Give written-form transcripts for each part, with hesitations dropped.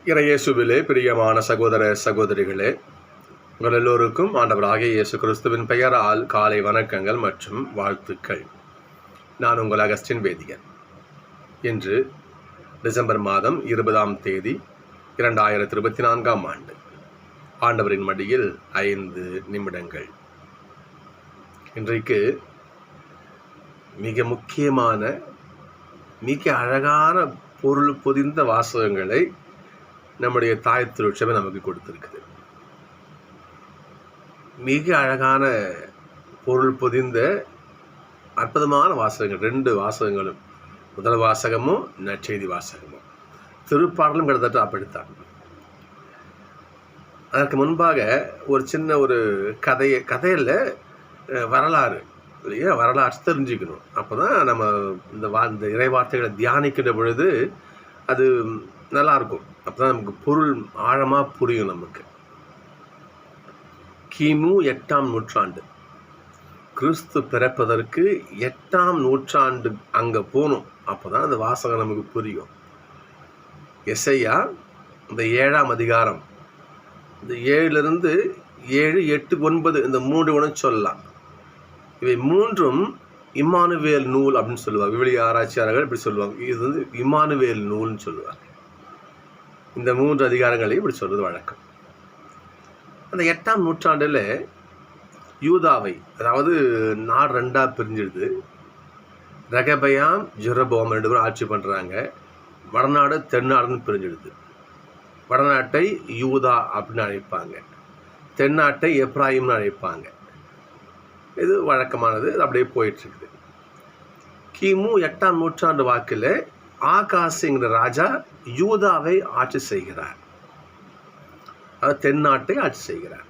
இறையேசுவிலே பிரியமான சகோதர சகோதரிகளே, உங்கள் எல்லோருக்கும் ஆண்டவராகிய இயேசு கிறிஸ்துவின் பெயரால் காலை வணக்கங்கள் மற்றும் வாழ்த்துக்கள். நான் உங்கள் அகஸ்டின் வேதியன். இன்று டிசம்பர் மாதம் 20ஆம் தேதி 2024ஆம் ஆண்டு. ஆண்டவரின் மடியில் 5 நிமிடங்கள். இன்றைக்கு மிக முக்கியமான, மிக அழகான பொருள் பொதிந்த வாசகங்களை நம்முடைய தாய் திருச்சபை நமக்கு கொடுத்திருக்குது. மிக அழகான பொருள் பொதிந்த அற்புதமான வாசகங்கள், 2 வாசகங்களும். முதல் வாசகமும் நற்செய்தி வாசகமும். திருப்பாடலும் கிட்டத்தட்ட அப்படித்தான். அதற்கு முன்பாக ஒரு சின்ன கதையில் வரலாறு இல்லையா, வரலாற்று தெரிஞ்சுக்கணும். அப்போ தான் நம்ம இந்த இறை வார்த்தைகளை தியானிக்கிற பொழுது அது நல்லாயிருக்கும். அப்போ தான் நமக்கு பொருள் ஆழமாக புரியும். நமக்கு கிமு 8ஆம் நூற்றாண்டு, கிறிஸ்து பிறப்பதற்கு 8ஆம் நூற்றாண்டு அங்கே போகணும். அப்போ தான் அந்த வாசகம் நமக்கு புரியும். எசையா இந்த 7ஆம் அதிகாரம், இந்த 7 7, 8, 9 இந்த 3 கூட சொல்லலாம். இவை 3ம் இம்மானுவேல் நூல் அப்படின்னு சொல்லுவாங்க. விவிலிய ஆராய்ச்சியாளர்கள் இப்படி சொல்லுவாங்க. இது இம்மானுவேல் நூல்னு சொல்லுவாங்க. இந்த 3 அதிகாரங்களையும் இப்படி சொல்வது வழக்கம். அந்த 8ஆம் நூற்றாண்டில் யூதாவை, அதாவது நாடு 2ஆக பிரிஞ்சிடுது. ரெகபயாம், ஜெரொபோம் 2 பேரும் ஆட்சி பண்ணுறாங்க. வடநாடு தென்னாடுன்னு பிரிஞ்சிடுது. வடநாட்டை யூதா அப்படின்னு அழைப்பாங்க, தென்னாட்டை எப்ராயிம்னு அழைப்பாங்க. இது வழக்கமானது. அப்படியே போயிட்டுருக்குது. கிமு 8ஆம் நூற்றாண்டு வாக்கில் ஆகாசுங்கிற ராஜா யூதாவை ஆட்சி செய்கிறார். அது தென்னாட்டை ஆட்சி செய்கிறார்.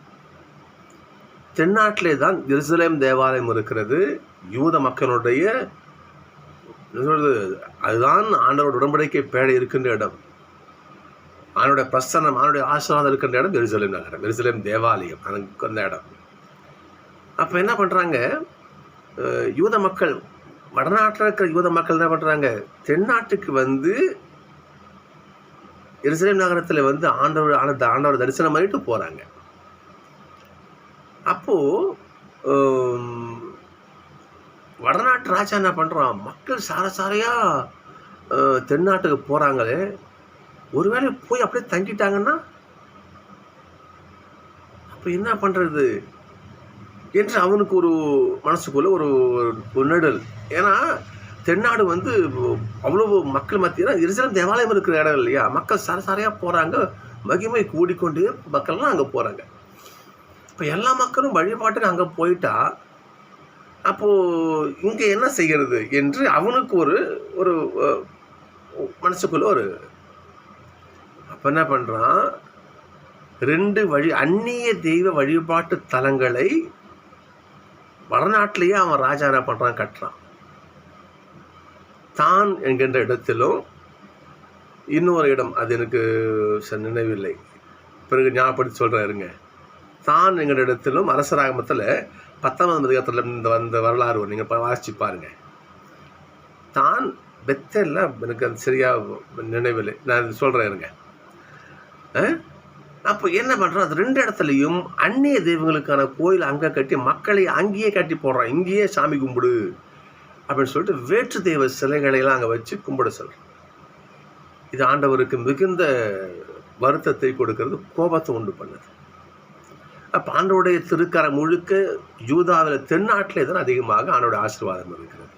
தென்னாட்டிலே தான் எருசலேம் தேவாலயம் இருக்கிறது. யூத மக்களுடைய அதுதான் ஆண்டவரோட உடன்படிக்கை பேழை இருக்கின்ற இடம். அவனுடைய பிரசன்னம், அவனுடைய ஆசீர்வாதம் இருக்கின்ற இடம் எருசலேம் நகரம், எருசலேம் தேவாலயம், அந்த இடம். அப்போ என்ன பண்ணுறாங்க, யூத மக்கள், வடநாட்டில் இருக்கிற யூத மக்கள் என்ன பண்ணுறாங்க, தென்னாட்டுக்கு எருசலேம் நகரத்தில் ஆண்டவர் தரிசனம் பண்ணிட்டு போகிறாங்க. அப்போது வடநாட்டு ராஜா என்ன பண்ணுறான், மக்கள் சாரையாக தென்னாட்டுக்கு போகிறாங்களே, ஒருவேளை போய் அப்படியே தங்கிட்டாங்கன்னா அப்போ என்ன பண்ணுறது என்று அவனுக்கு ஒரு மனசுக்குள்ளே ஒரு நெடல். ஏன்னா தென்னாடு அவ்வளோ மக்கள் மத்தியில் எருசலேம் தேவாலயம் இருக்கிற இடம் இல்லையா, மக்கள் சாரையாக போகிறாங்க, மகிமை கூடிக்கொண்டே மக்கள்லாம் அங்கே போகிறாங்க. இப்போ எல்லா மக்களும் வழிபாட்டுக்கு அங்கே போயிட்டா அப்போது இங்கே என்ன செய்கிறது என்று அவனுக்கு ஒரு மனசுக்குள்ளே அப்போ என்ன பண்ணுறான், 2 அந்நிய தெய்வ வழிபாட்டு தலங்களை வடநாட்டிலேயே அவன் ராஜா என்ன பண்ணுறான், கட்டுறான். தான் என்கின்ற இடத்திலும் இன்னொரு இடம், அது எனக்கு நினைவில்லை, பிறகு ஞாபகப்படுத்தி சொல்கிறேன் இருங்க. தான் என்கிற இடத்திலும் அரசராகமத்தில் 10ஆம் அதிகாரத்தில் வந்த வரலாறு நீங்கள் வாசிச்சு பாருங்கள். தான் பெத்தல்ல, எனக்கு அது சரியாக நினைவில்லை, நான் சொல்கிறேன் இருங்க. அப்போ என்ன பண்ணுறான், அது 2 இடத்துலையும் அந்நிய தெய்வங்களுக்கான கோயில் அங்கே கட்டி மக்களை அங்கேயே கட்டி போடுறான். இங்கேயே சாமி கும்பிடு அப்படின்னு சொல்லிட்டு வேற்று தெய்வ சிலைகளையெல்லாம் அங்கே வச்சு கும்பிட சொல்கிறான். இது ஆண்டவருக்கு மிகுந்த வருத்தத்தை கொடுக்கறது, கோபத்தை உண்டு பண்ணுது. அப்போ ஆண்டவருடைய திருக்கரம் முழுக்க யூதாவில் தென்னாட்டிலே தான் அதிகமாக ஆண்டோடைய ஆசீர்வாதம் இருக்கிறது.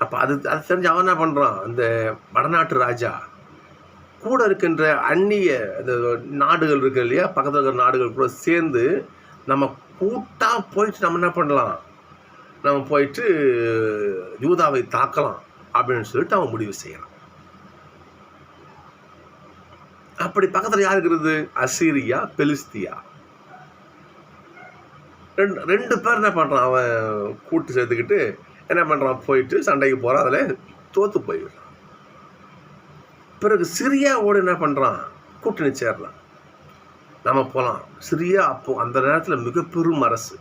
அப்போ அது தெரிஞ்சு அவன் என்ன பண்ணுறான், அந்த வடநாட்டு ராஜா கூட இருக்கின்ற அந்நிய அந்த நாடுகள் இருக்கு இல்லையா, பக்கத்தில் இருக்கிற நாடுகள் கூட சேர்ந்து நம்ம கூட்டாக போயிட்டு நம்ம என்ன பண்ணலாம், நம்ம போயிட்டு யூதாவை தாக்கலாம் அப்படின்னு சொல்லிட்டு அவன் முடிவு செய்யறான். அப்படி பக்கத்தில் யார் இருக்கிறது, அசீரியா, பெலிஸ்தியா, 2 பேர் என்ன பண்ணுறான், அவன் கூட்டு சேர்த்துக்கிட்டு என்ன பண்ணுறான், போயிட்டு சண்டைக்கு போகிறான், அதில் தோற்று போயிடுறான். பிறகு சிரியாவோடு என்ன பண்ணுறான், கூட்டணி சேரலாம், நம்ம போகலாம். சிரியா அப்போ அந்த நேரத்தில் மிகப்பெரும் அரசு.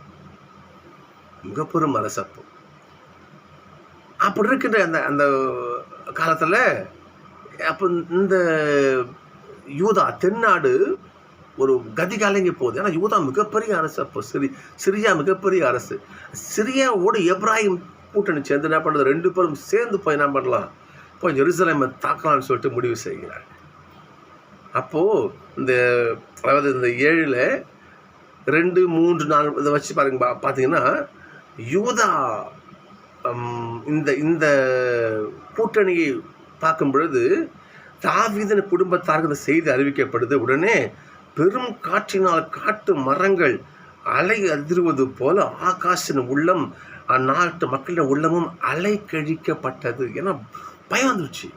அப்படி இருக்கின்ற அந்த காலத்தில் அப்போ இந்த யூதா தென்னாடு ஒரு கதி கலங்கி போகுது. ஏன்னா யூதா மிகப்பெரிய அரசு. அப்போ சிரியா மிகப்பெரிய அரசு. சிரியாவோடு எப்ராஹிம் கூட்டணி சேர்ந்து என்ன பண்ணுறது, 2 பேரும் சேர்ந்து போய் என்ன பண்ணலாம், போய் ஜெருசலேமை தாக்கலாம்னு சொல்லிட்டு முடிவு செய்கிறார். அப்போது இந்த 7 2 3 4 இதை வச்சு பார்த்தீங்கன்னா யூதா இந்த கூட்டணியை பார்க்கும் பொழுது தாவீதின் குடும்பத்தாருக்கு இந்த செய்தி அறிவிக்கப்படுது. உடனே பெரும் காற்றினால் காட்டு மரங்கள் அலை அதிர்வது போல ஆகாஷின் உள்ளம், அந்நாட்டு மக்களின் உள்ளமும் அலை கழிக்கப்பட்டது. ஏன்னா பயம் வந்துருச்சு.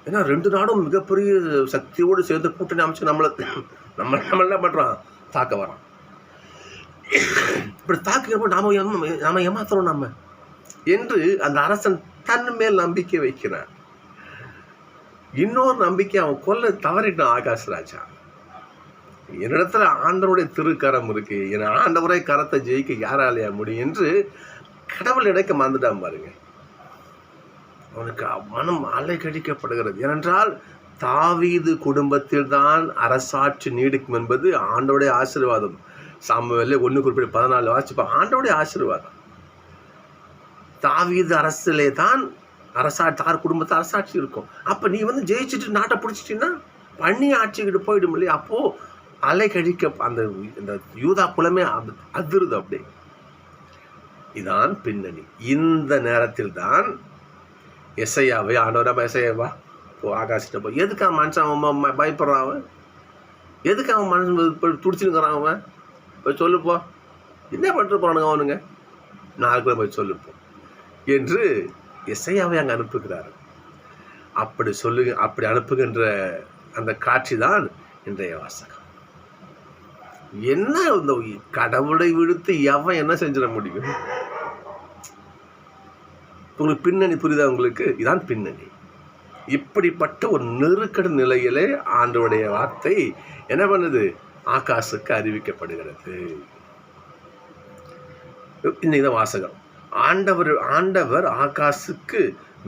ஏன்னா 2 நாடும் மிகப்பெரிய சக்தியோடு சேர்ந்து கூட்டணி அமைச்சு நம்ம என்ன பண்ணுறான், தாக்க வரான். இப்படி தாக்குறப்போ நாம ஏமாத்துறோம் நம்ம என்று அந்த அரசன் தன் மேல் நம்பிக்கை வைக்கிறான். இன்னொரு நம்பிக்கை அவன் கொல்ல தவறிட்டான். ஆகாஷ் ராஜா, என்னிடத்துல ஆண்டவருடைய திருக்கரம் இருக்கு, என் ஆண்டவரை கரத்தை ஜெயிக்க யாராலையா முடியும் என்று கடவுள் இடைக்க மறந்துட்டான் பாருங்க. அவனுக்கு மனம் அலை கழிக்கப்படுகிறது. ஏனென்றால் தாவீது குடும்பத்தில் தான் அரசாட்சி நீடிக்கும் என்பது ஆண்டவருடைய ஆசீர்வாதம். சாமுவேல் 1:14 வாசிப்பா, ஆண்டவருடைய ஆசீர்வாதம். தாவீது அரசிலே தான் தார் குடும்பத்தை அரசாட்சி இருக்கும். அப்போ நீ ஜெயிச்சுட்டு நாட்டை பிடிச்சிட்டின்னா பண்ணி ஆட்சிக்கிட்டு போயிடும் இல்லையா. அப்போது அலை கழிக்க இந்த யூதா குலமே அதிருது. அப்படியே இதான் பின்னணி. இந்த நேரத்தில் தான் எசையாவை ஆண்டவரா எசையாவா ஆகாசிட்ட போய், எதுக்கு அவன் மனுஷன் அவன் பயப்படுறான், அவன் எதுக்கு அவன் மனுஷன் துடிச்சுருக்கிறான், அவன் போய் சொல்லுப்போ, என்ன பண்ணிட்டு போறானுங்க அவனுங்க, 4 பேர் போய் சொல்லுப்போம் என்று எசையாவை அங்கே அனுப்புகிறார். அப்படி அனுப்புகின்ற அந்த காட்சி தான் இன்றைய வாசகம். என்ன இந்த கடவுளை விடுத்து எவன் என்ன செஞ்சிட முடியும்? உங்களுக்கு பின்னணி புரியுதா? உங்களுக்கு இதான் பின்னணி. இப்படிப்பட்ட ஒரு நெருக்கடி நிலையிலே ஆண்டவருடைய வார்த்தை என்ன பண்ணுது, ஆகாசுக்கு அறிவிக்கப்படுகிறது. இன்னைக்கு வாசகம், ஆண்டவர் ஆகாசுக்கு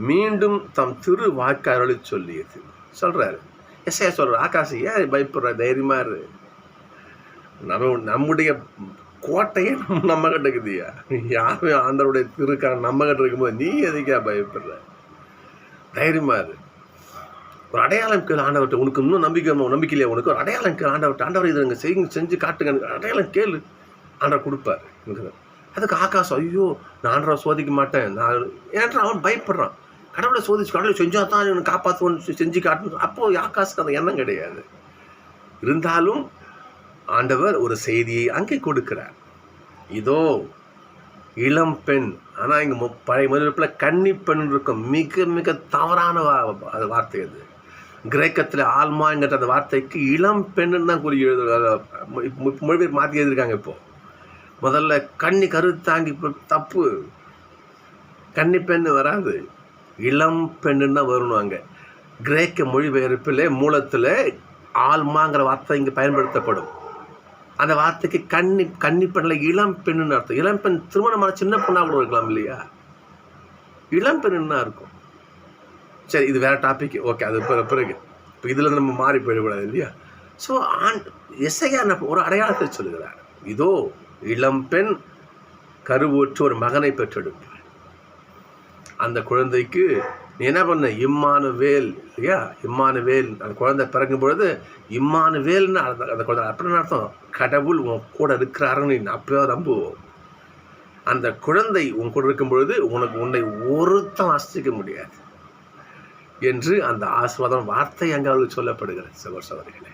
மீண்டும் தம் திரு வாக்கு அருளி சொல்லியது சொல்றாரு. எஸ்ஐயா சொல்ற, ஆகாசு ஏன் பயப்படுற, தைரியமா இரு, நம்முடைய கோட்டையே நம்ம கிட்ட இருக்குதுயா, யாரும் ஆண்டவருடைய திருக்கார நம்ம கிட்ட இருக்கும்போது நீ எதுக்கா பயப்படுற, தைரியமா இரு. ஒரு அடையாளம் கேளு ஆண்டவர்கிட்ட, உனக்கு இன்னும் நம்பிக்கை இல்லையா, உனக்கு ஒரு அடையாளம் கேளு ஆண்டவர்கிட்ட, ஆண்டவர் இதை நீங்கள் செஞ்சு காட்டுங்க, அடையாளம் கேளு, ஆண்டவர் கொடுப்பாரு. அதுக்கு ஆகாசம், ஐயோ நான் ஆண்டவரை சோதிக்க மாட்டேன், நான் ஏன்ற அவன் பயப்படுறான். கடவுளை கடவுளை செஞ்சா தான் இவனை காப்பாற்றுவோன்னு செஞ்சு காட்டணும். அப்போது ஆகாசுக்கு அந்த எண்ணம் கிடையாது. இருந்தாலும் ஆண்டவர் ஒரு செய்தியை அங்கே கொடுக்கிறார். இதோ இளம் பெண், ஆனால் இங்கே பழைய மொழிபெயர்ப்பில் கன்னி பெண் இருக்கும். மிக மிக தவறான அது வார்த்தை. அது கிரேக்கத்தில் ஆல்மாங்கிற அந்த வார்த்தைக்கு இளம் பெண்ணுன்னு தான் கூறி மொழிபெயர்ப்பு மாற்றி எழுதியிருக்காங்க. இப்போது முதல்ல கன்னி கரு தாங்கி தப்பு, கன்னி பெண்ணு வராது, இளம் பெண்ணுன்னு தான் வரணும். அங்கே கிரேக்க மொழிபெயர்ப்பில் மூலத்தில் ஆல்மாங்கிற வார்த்தை இங்கே பயன்படுத்தப்படும். அந்த வார்த்தைக்கு கன்னி பெண்ணில் இளம் பெண்ணுன்னு அர்த்தம். இளம் பெண் திருமணமான சின்ன பொண்ணாக கூட இருக்கலாம் இல்லையா, இளம் பெண்ணுன்னா இருக்கும். சரி, இது வேறு டாபிக், ஓகே, அது பிறகு இப்போ இதில் நம்ம மாறி போயிடக்கூடாது இல்லையா. ஸோ எஸ்ஐயா ஒரு அடையாளத்தை சொல்லுகிறார். இதோ இளம் பெண் கருவுற்று ஒரு மகனை பெற்றெடுப்பார். அந்த குழந்தைக்கு நீ என்ன பண்ண, இம்மானுவேல் இல்லையா, இம்மானுவேல். அந்த குழந்தை பிறக்கும் பொழுது இம்மானுவேல்னு அந்த குழந்தை அப்படின்னு அர்த்தம், கடவுள் உன் கூட இருக்கிறாருன்னு நீ அப்போ நம்புவோம். அந்த குழந்தை உன் கூட இருக்கும் பொழுது உன்னை ஒருத்தம் அசைக்க முடியாது என்று அந்த ஆசீர்வாதம் வார்த்தை அங்கே அவர்களுக்கு சொல்லப்படுகிறது. சகோதரர்களே,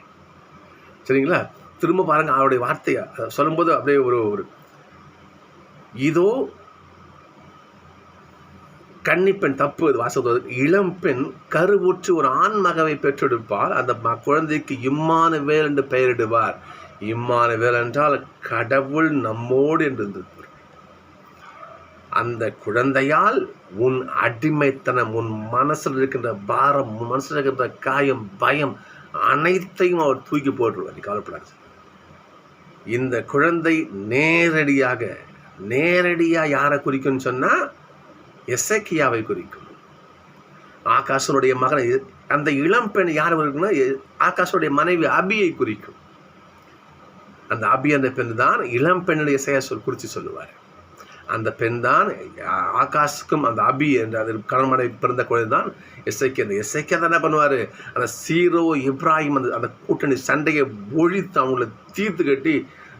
சரிங்களா? திரும்ப பாருங்க, அவருடைய வார்த்தையை சொல்லும்போது அப்படியே ஒரு இதோ கன்னிப்பெண், தப்பு வாசகம், இளம் பெண் கருவுற்று ஒரு ஆண் மகவை பெற்றெடுப்பால், அந்த குழந்தைக்கு இம்மானுவேல் என்று பெயரிடுவார். இம்மானுவேல் என்றால் கடவுள் நம்மோடு என்று இருந்தது. அந்த குழந்தையால் உன் அடிமைத்தனம், உன் மனசில் இருக்கின்ற பாரம், உன் மனசில் இருக்கின்ற காயம், பயம் அனைத்தையும் அவர் தூக்கி போட்டுருவார். நீ கவலைப்படாது. இந்த குழந்தை நேரடியாக யாரை குறிக்கும்னு சொன்னால் எசேக்கியாவை குறிக்கும். ஆகாஷனுடைய மகனை, அந்த இளம் பெண் யார் இருக்குன்னா ஆகாஷனுடைய மனைவி அபியை குறிக்கும். அந்த அபி அந்த பெண் தான் இளம் பெண்ணுடைய செயல் குறித்து சொல்லுவார். அந்த பெண் தான் ஆகாஷுக்கும் அந்த அபி என்ற அது கணவனை பிறந்த குழந்தை தான் எசேக்கியா. அந்த எசேக்கியா தான் என்ன பண்ணுவார், அந்த சீரோ இப்ராஹிம் அந்த கூட்டணி சண்டையை ஒழித்து அவங்கள தீர்த்து கட்டி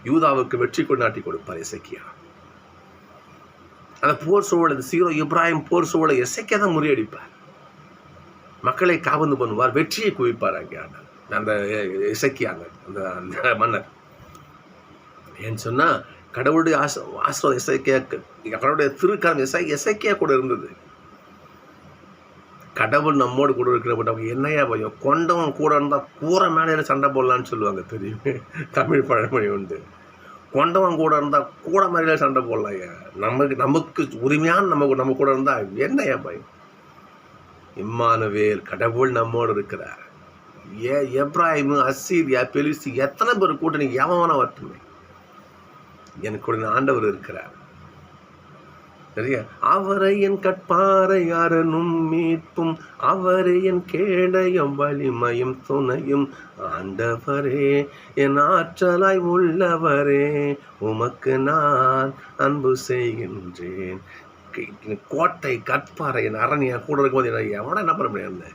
யூதாவுக்கு வெற்றி கொண்டாட்டி கொடுப்பார் எசேக்கியா. அந்த போர் சூழல், அந்த சீரோ இப்ராஹிம் போர் சூழலை எசேக்கியா தான் முறியடிப்பார். மக்களை காவந்து பண்ணுவார், வெற்றியை குவிப்பார் அங்கே அந்த எசேக்கியா அந்த மன்னர். ஏன்னு சொன்னால் கடவுளுடைய ஆசீர்வாதம் எசேக்கியா, கடவுளுடைய திருக்கரம் எசேக்கியா கூட இருந்தது. கடவுள் நம்மோடு கூட இருக்கிறப்பட்ட என்னையா பையன், கொண்டவன் கூட இருந்தால் கூரை மேலே சண்டை போடலான்னு சொல்லுவாங்க, தெரியுமே, தமிழ் பழமொழி உண்டு. கொண்டவன் கூட இருந்தால் கூட மேலே சண்டை போடலாம். நமக்கு உரிமையான நம்ம கூட இருந்தால் என்னையா பையன். இம்மானுவேல், கடவுள் நம்மோடு இருக்கிறார். எப்ராஹிம், அசீரியா, பெலிஸ்தி, எத்தனை பேர் கூட்டணி எவன வரட்டுமே, எனக்கு ஆண்டவர் இருக்கிறார். சரியா? அவரை என் கட்பாறை அரணும் மீட்பும், அவரை என் கேடயம் வலிமையும் துணையும், ஆண்டவரே என் ஆற்றலாய் உள்ளவரே, உமக்கு நான் அன்பு செய்கின்றேன். கோட்டை கட்பாறை என் அரணியா கூட இருக்கும்போது எவனா என்ன பண்ண முடியாது.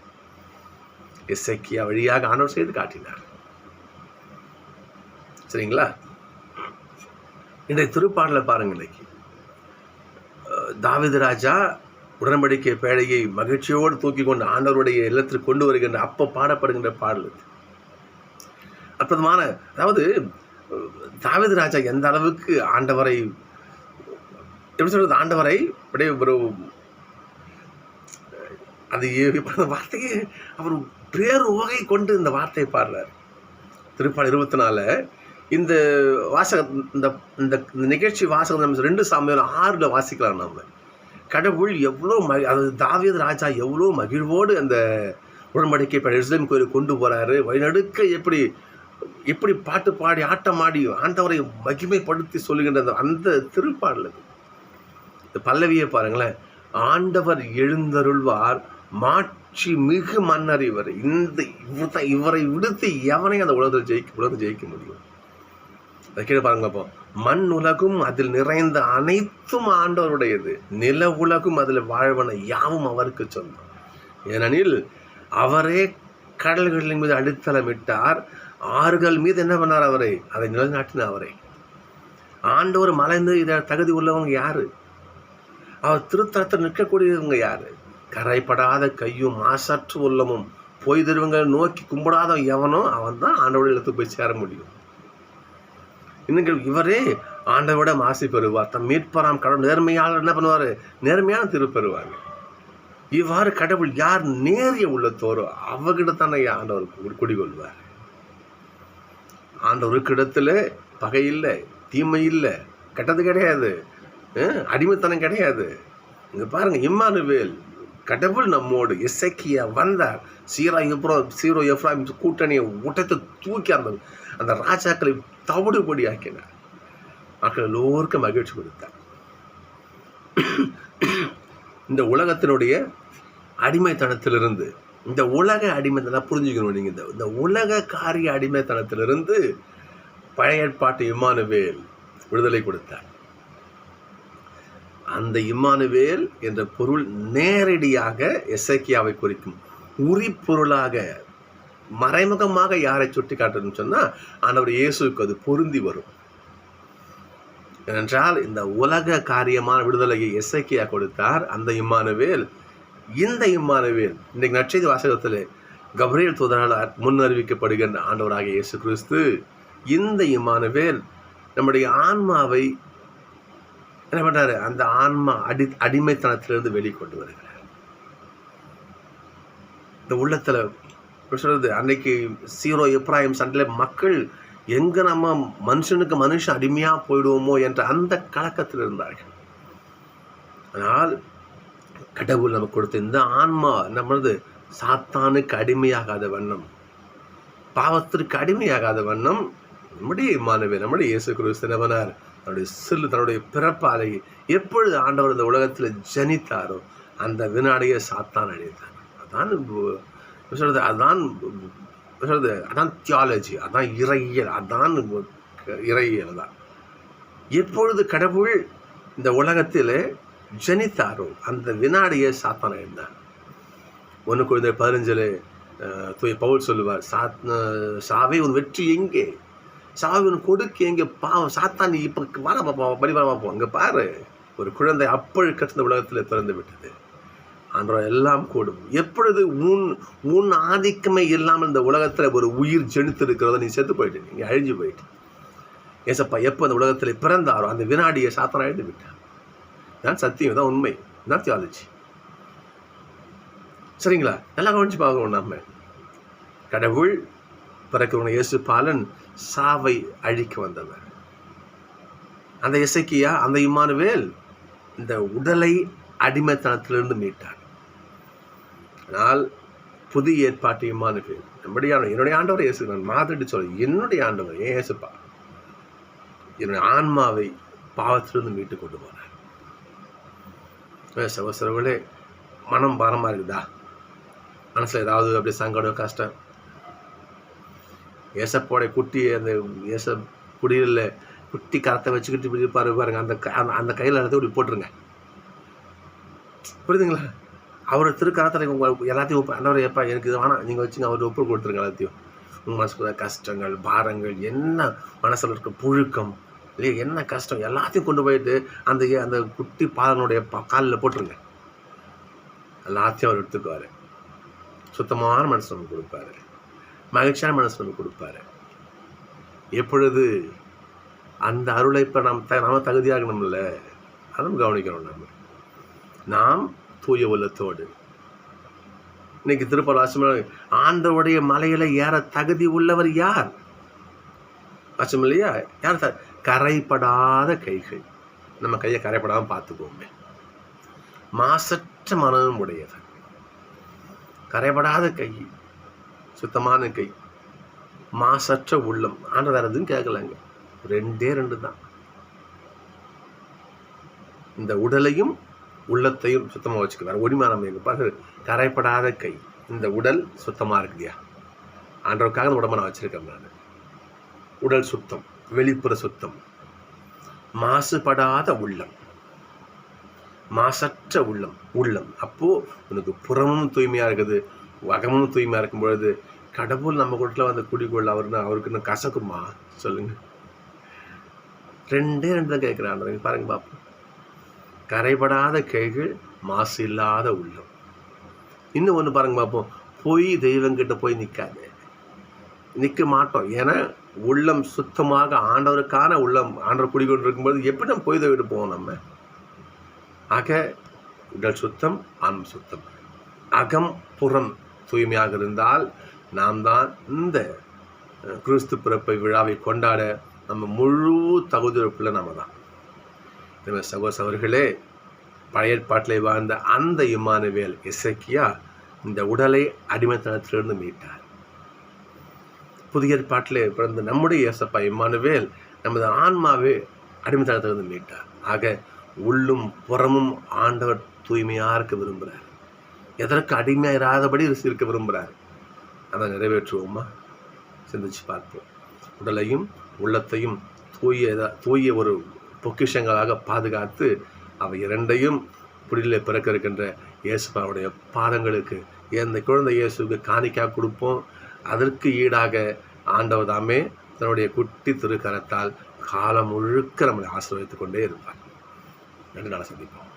எசேக்கியா வழியாக ஆண்டவர் செய்து காட்டினார். சரிங்களா? இன்றைய திருப்பாடலை பாருங்க. இன்னைக்கு தாவீது ராஜா உடன்படிக்கை பேழையை மகிழ்ச்சியோடு தூக்கி கொண்டு ஆண்டவருடைய இல்லத்திற்கு கொண்டு வருகின்ற அப்ப பாடப்படுகின்ற பாடல். அற்புதமான, அதாவது தாவீது ராஜா எந்த அளவுக்கு ஆண்டவரை, எப்படி சொல்றது, ஆண்டவரை ஒரு அது வார்த்தைக்கு அவர் பேர் உவகை கொண்டு இந்த வார்த்தையை பாடுறார். திருப்பாடல் 24 இந்த வாசகம், இந்த நிகழ்ச்சி வாசகம் நம்ம 2 சாமுவேல் 6 வாசிக்கலாம். நம்ம கடவுள் எவ்வளோ அது தாவீது ராஜா எவ்வளோ மகிழ்வோடு அந்த உடன்படிக்கை எருசலேம் கோயிலுக்கு கொண்டு போகிறாரு. வழிநடுக்க எப்படி பாட்டு பாடி ஆட்டம் ஆடி ஆண்டவரை மகிமைப்படுத்தி சொல்லுகின்ற அந்த திருப்பாடல். இந்த பல்லவியை பாருங்களேன். ஆண்டவர் எழுந்தருள்வார், மாட்சி மிகு மன்னர் இவர். இவரை விடுத்து எவனை அந்த உலகத்தை ஜெயிக்க முடியும்? அதை கீழே பாருங்க. அப்போ மண் உலகும் அதில் நிறைந்த அனைத்தும் ஆண்டவருடையது, நில உலகும் அதில் வாழ்வன யாவும் அவருக்கு சொந்தம். ஏனெனில் அவரே கடல்களின் மீது அடித்தளமிட்டார், ஆறுகள் மீது என்ன பண்ணார் அவரை, அதை நிலைநாட்டினார் அவரை. ஆண்டவர் மலைந்து இதை தகுதி உள்ளவங்க யாரு? அவர் திருத்தலத்தில் நிற்கக்கூடியவங்க யாரு? கரைப்படாத கையும் மாசற்று உள்ளமும் போய் தருவங்களை நோக்கி கும்பிடாத எவனோ அவன் தான் ஆண்டவருடைய இடத்துக்கு போய் சேர முடியும். இன்னும் இவரே ஆண்டவரோட மாசி பெறுவார். தம் மீட்பராம் கடவுள் நேர்மையாளர் என்ன பண்ணுவார், நேர்மையான தீர்வு பெறுவாங்க. இவ்வாறு கடவுள் யார் நேரிய உள்ளத்தோரோ அவர்கிட்டத்தானே ஆண்டவர் குடிகொள்வார். ஆண்டவருக்கு இடத்துல பகை இல்லை, தீமை இல்லை, கெட்டது கிடையாது, அடிமைத்தனம் கிடையாது. இங்க பாருங்க, இம்மானுவேல், கடவுள் நம்மோடு. எசேக்கியா வந்தார், சீரோ எப்ராஹிம் கூட்டணியை உடைத்து தூக்கி அந்த ராஜாக்களை தவிடுபடி ஆக்கினார். மக்கள் எல்லோருக்கும் மகிழ்ச்சி கொடுத்தார். இந்த உலகத்தினுடைய அடிமைத்தனத்திலிருந்து, இந்த உலக அடிமைத்தனம் புரிஞ்சுக்கணும் நீங்க. இந்த உலக காரிய அடிமைத்தனத்திலிருந்து பழைய ஏற்பாட்டு இம்மானுவேல் விடுதலை கொடுத்தார். அந்த இம்மானுவேல் என்ற பொருள் நேரடியாக எசேக்கியாவை குறிக்கும். உரிப்பொருளாக மறைமுகமாக யாரை சுட்டி காட்டணும்னு சொன்னால் ஆண்டவர் இயேசுவுக்கு அது பொருந்தி வரும். ஏனென்றால் இந்த உலக காரியமான விடுதலையை எசேக்கியா கொடுத்தார். அந்த இம்மானுவேல், இந்த இம்மானுவேல் இன்றைக்கு நற்செய்தி வாசகத்தில் கப்ரியேல் தூதரால் முன்னறிவிக்கப்படுகின்ற ஆண்டவராக இயேசு கிறிஸ்து, இந்த இம்மானுவேல் நம்முடைய ஆன்மாவை என்ன பண்றாரு, அந்த ஆன்மா அடிமைத்தனத்திலிருந்து வெளிக்கொண்டு வருகிறார். இந்த உள்ளத்துல சொல்றது, அன்னைக்கு சீரோ எப்ராஹிம் சண்டையில மக்கள் எங்க நம்ம மனுஷனுக்கு மனுஷன் அடிமையா போயிடுவோமோ என்ற அந்த கலக்கத்தில் இருந்தார்கள். ஆனால் கடவுள் நமக்கு கொடுத்த இந்த ஆன்மா நம்மளது சாத்தானுக்கு அடிமையாகாத வண்ணம், பாவத்திற்கு அடிமையாகாத வண்ணம் நம்முடைய இம்மானுவேல், நம்முடைய இயேசு கிறிஸ்து நபனார் தன்னுடைய பிறப்பாலையை எப்பொழுது ஆண்டவர் இந்த உலகத்தில் ஜனித்தாரோ அந்த வினாடியை சாத்தான் அழித்தார். அதான் சொல்கிறது, அதான் தியாலஜி, அதான் இறையியல், அதான் இறையியல் தான். எப்பொழுது கடவுள் இந்த உலகத்தில் ஜனித்தாரோ அந்த வினாடியே சாத்தான இருந்தார். 1 Corinthians 15 பவுல் சொல்லுவார், சாவே உன் வெற்றி எங்கே, சாவே உன் கொடுக்கு எங்கே, பாவம் சாத்தான் நீ இப்போ வர படி வர பார்ப்போம், அங்கே பாரு, ஒரு குழந்தை அப்பழுக்கற்ற உலகத்தில் திறந்து விட்டது. ஆண்டவர் எல்லாம் கூடும். எப்பொழுது உன் ஆதிக்கமே இல்லாமல் இந்த உலகத்தில் ஒரு உயிர் ஜெனித்து இருக்கிறதோ நீ செத்து போயிட்டு, நீங்கள் அழிஞ்சு போயிட்டு. ஏசப்பா எப்போ அந்த உலகத்தில் பிறந்தாரோ அந்த வினாடியை சாத்தான் அழிந்து விட்டார். தான் சத்தியம், தான் உண்மை, தான் தியாலஜி. சரிங்களா? நல்லா கவனிச்சு பார்க்கணும். நம்ம கடவுள் பிறக்கிறவங்க இயேசு பாலன் சாவை அழிக்க வந்தவர். அந்த எசேக்கியா, அந்த இம்மானுவேல் இந்த உடலை அடிமைத்தனத்திலிருந்து மீட்டார். ஆனால் புதிய ஏற்பாட்டு இம்மானுவேல் என்னுடைய ஆண்டவர் இயேசு, நான் மாத்திட்டு சொல்ல, என்னுடைய ஆண்டவர் ஏன் இயேசுப்பா என்னுடைய ஆன்மாவை பாவத்திலிருந்து மீட்டு கொண்டு போனார். சகோதரர்களே, மனம் பாரமாக இருக்குதா? மனசில் ஏதாவது அப்படியே சங்கடம், கஷ்டம், ஏசப்போடைய குட்டி, அந்த ஏச குடியில் குட்டி கரத்தை வச்சுக்கிட்டு இப்படி பாருங்க, அந்த கையில் எடுத்து இப்படி போட்டுருங்க. புரியுதுங்களா? அவர் திருக்கரத்தில் உங்கள் எல்லாத்தையும் ஆண்டவர் எப்பா எனக்கு இது வேணாம், நீங்கள் வச்சுங்க, அவர் ஒப்பு கொடுத்துருங்க எல்லாத்தையும். உங்கள் மனசுக்குள்ள கஷ்டங்கள், பாரங்கள், என்ன மனசில் இருக்க புழுக்கம் இல்லையா, என்ன கஷ்டம் எல்லாத்தையும் கொண்டு போயிட்டு அந்த குட்டி பாலனுடைய காலில் போட்டுருங்க. எல்லாத்தையும் அவர் எடுத்துக்குவார். சுத்தமான மனசு நமக்கு கொடுப்பாரு, மகிழ்ச்சியான மனசு நமக்கு கொடுப்பாரு. எப்பொழுது அந்த அருளை இப்போ நம்ம தகுதியாகணும்ல, அதுவும் கவனிக்கணும். நாம் தூய உள்ளத்தோடு இன்னைக்கு திருப்பல் வாசம், ஆண்டவருடைய மலையில ஏற தகுதி உள்ளவர் யார்? வாசம் இல்லையா? யார்? கரைப்படாத கைகள். நம்ம கையை கரைப்படாமல் பார்த்துக்கோமே. மாசற்ற மனமும் உடையவர், கரைபடாத கை, சுத்தமான கை, மாசற்ற உள்ளம். ஆண்டவர் வேற எதுவும் கேட்கலங்க, 2 தான். இந்த உடலையும் உள்ளத்தையும் சுத்தமாக வச்சுக்கிறார். ஒடிமானம் எங்க பாரு, கரைப்படாத கை. இந்த உடல் சுத்தமாக இருக்குதியா? ஆண்டவருக்காக அந்த உடம்பை நான் வச்சிருக்கேன். நான் உடல் சுத்தம், வெளிப்புற சுத்தம், மாசுபடாத உள்ளம், மாசற்ற உள்ளம். அப்போ உனக்கு புறமும் தூய்மையா இருக்குது, அகமும் தூய்மையா இருக்கும் பொழுது கடவுள் நம்ம கூட்டில் வந்து குடிக்கொள்ள அவருக்கு இன்னும் கசக்குமா? சொல்லுங்க. 2 தான் கேட்கிறான். பாருங்க பாப்போம். கரைபடாத கைகள், மாசு இல்லாத உள்ளம். இன்னும் ஒன்று பாருங்க பார்ப்போம். போய் தெய்வங்கிட்ட போய் நிற்க மாட்டோம். ஏன்னா உள்ளம் சுத்தமாக ஆண்டவருக்கான உள்ளம், ஆண்டவர் குடிக்கொண்டு இருக்கும்போது எப்படி நம்ம போய் தெய்விட்டு போவோம்? நம்ம ஆக உடல் சுத்தம், ஆன்ம சுத்தம், அகம் புறம் தூய்மையாக இருந்தால் நாம் தான் இந்த கிறிஸ்து பிறப்பை விழாவை கொண்டாட நம்ம முழு தகுதியுள்ள நம்ம தான். சகோதரர்களே, பழைய ஏற்பாட்டிலே வாழ்ந்த அந்த இம்மானுவேல் எசேக்கியா இந்த உடலை அடிமைத்தனத்திலிருந்து மீட்டார். புதிய ஏற்பாட்டிலே பிறந்த நம்முடைய ஏசப்பா இம்மானுவேல் நமது ஆன்மாவே அடிமைத்தனத்திலிருந்து மீட்டார். ஆக உள்ளும் புறமும் ஆண்டவர் தூய்மையாக இருக்க விரும்புகிறார். எதற்கு அடிமையாராதபடி இருக்க விரும்புகிறார். அதை நிறைவேற்றுவோமா? சிந்திச்சு பார்ப்போம். உடலையும் உள்ளத்தையும் தூய ஒரு பொக்கிஷங்களாக பாதுகாத்து அவை 2ஐயும் புடியிலே பிறக்க இருக்கின்ற இயேசுப்பாவுடைய பாதங்களுக்கு இந்த குழந்தை இயேசுக்கு காணிக்கையாக கொடுப்போம். அதற்கு ஈடாக ஆண்டவர் தாமே தன்னுடைய குட்டி திருக்கரத்தால் காலம் முழுக்க நம்மளை ஆசீர்வதித்துக் கொண்டே இருப்பார். 2 நாள் சந்திப்போம்.